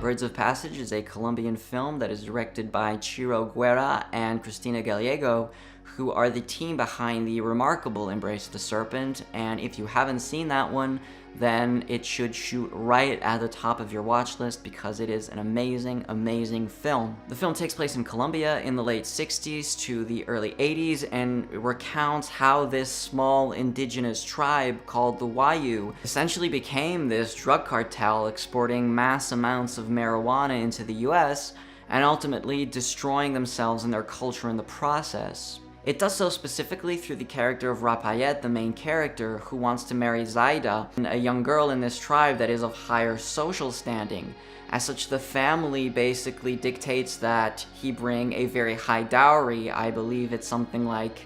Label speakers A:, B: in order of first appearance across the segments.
A: Birds of Passage is a Colombian film that is directed by Ciro Guerra and Cristina Gallego, who are the team behind the remarkable Embrace the Serpent, and if you haven't seen that one, then it should shoot right at the top of your watch list because it is an amazing, amazing film. The film takes place in Colombia in the late 60s to the early 80s and recounts how this small indigenous tribe called the Wayu essentially became this drug cartel exporting mass amounts of marijuana into the US and ultimately destroying themselves and their culture in the process. It does so specifically through the character of Rapayet, the main character, who wants to marry Zaida, a young girl in this tribe that is of higher social standing. As such, the family basically dictates that he bring a very high dowry. I believe it's something like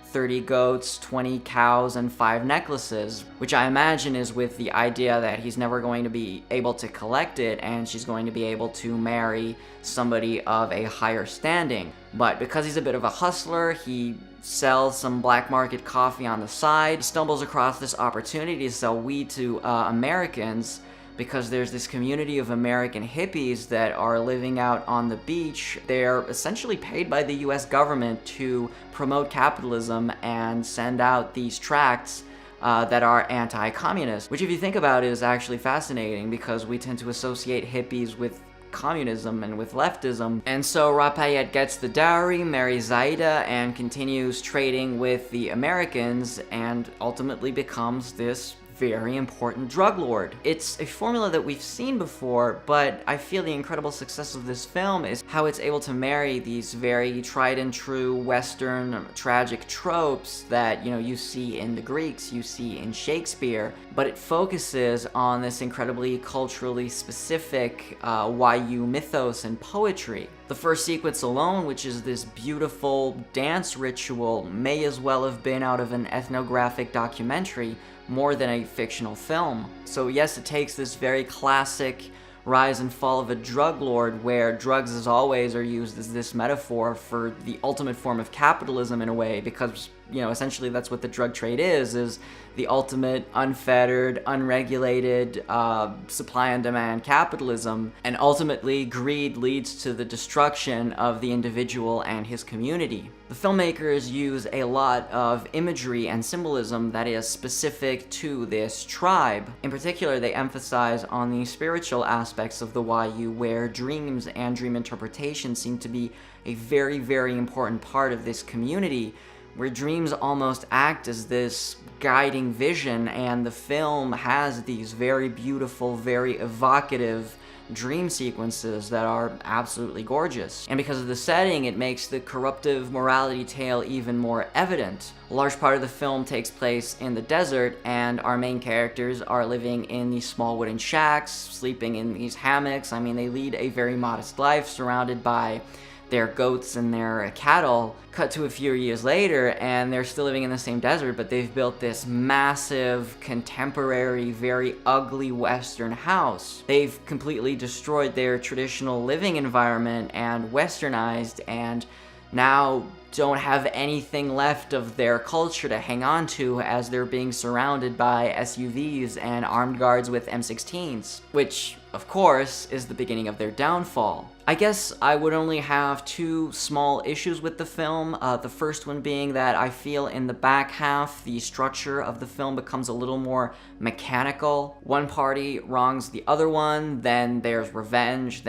A: 30 goats, 20 cows, and 5 necklaces, which I imagine is with the idea that he's never going to be able to collect it and she's going to be able to marry somebody of a higher standing. But because he's a bit of a hustler, he sells some black market coffee on the side, stumbles across this opportunity to sell weed to Americans, because there's this community of American hippies that are living out on the beach. They're essentially paid by the US government to promote capitalism and send out these tracts that are anti-communist, which if you think about it is actually fascinating because we tend to associate hippies with communism and with leftism. And so Rapayet gets the dowry, marries Zaida, and continues trading with the Americans and ultimately becomes this very important drug lord. It's a formula that we've seen before, but I feel the incredible success of this film is how it's able to marry these very tried and true Western tragic tropes that, you see in the Greeks, you see in Shakespeare, but it focuses on this incredibly culturally specific Wayu mythos and poetry. The first sequence alone, which is this beautiful dance ritual, may as well have been out of an ethnographic documentary more than a fictional film. So yes, it takes this very classic rise and fall of a drug lord where drugs as always are used as this metaphor for the ultimate form of capitalism in a way, because essentially that's what the drug trade is the ultimate unfettered, unregulated supply and demand capitalism, and ultimately greed leads to the destruction of the individual and his community. The filmmakers use a lot of imagery and symbolism that is specific to this tribe. In particular, they emphasize on the spiritual aspects of the Wayu, where dreams and dream interpretation seem to be a very, very important part of this community, where dreams almost act as this guiding vision, and the film has these very beautiful, very evocative dream sequences that are absolutely gorgeous. And because of the setting, it makes the corruptive morality tale even more evident. A large part of the film takes place in the desert, and our main characters are living in these small wooden shacks, sleeping in these hammocks. I mean, they lead a very modest life surrounded by their goats and their cattle. Cut to a few years later, and they're still living in the same desert, but they've built this massive, contemporary, very ugly Western house. They've completely destroyed their traditional living environment and westernized, and now don't have anything left of their culture to hang on to as they're being surrounded by SUVs and armed guards with M16s, which, of course, is the beginning of their downfall. I guess I would only have 2 small issues with the film. The first one being that I feel in the back half, the structure of the film becomes a little more mechanical. One party wrongs the other one, then there's revenge,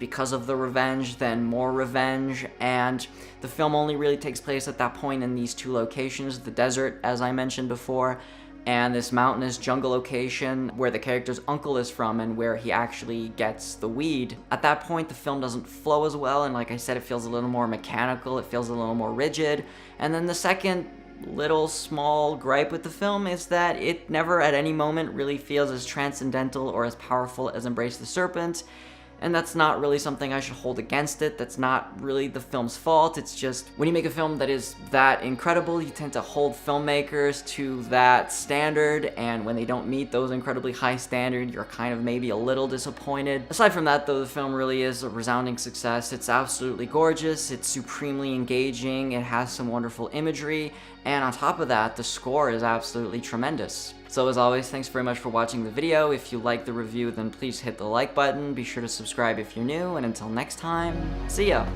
A: because of the revenge, then more revenge, and the film only really takes place at that point in these 2 locations, the desert, as I mentioned before, and this mountainous jungle location where the character's uncle is from and where he actually gets the weed. At that point, the film doesn't flow as well, and like I said, it feels a little more mechanical, it feels a little more rigid. And then the second little small gripe with the film is that it never at any moment really feels as transcendental or as powerful as Embrace the Serpent. And that's not really something I should hold against it. That's not really the film's fault. It's just, when you make a film that is that incredible, you tend to hold filmmakers to that standard, and when they don't meet those incredibly high standards, you're kind of maybe a little disappointed. Aside from that, though, the film really is a resounding success. It's absolutely gorgeous, it's supremely engaging, it has some wonderful imagery, and on top of that, the score is absolutely tremendous. So as always, thanks very much for watching the video. If you liked the review, then please hit the like button. Be sure to subscribe if you're new, and until next time, see ya!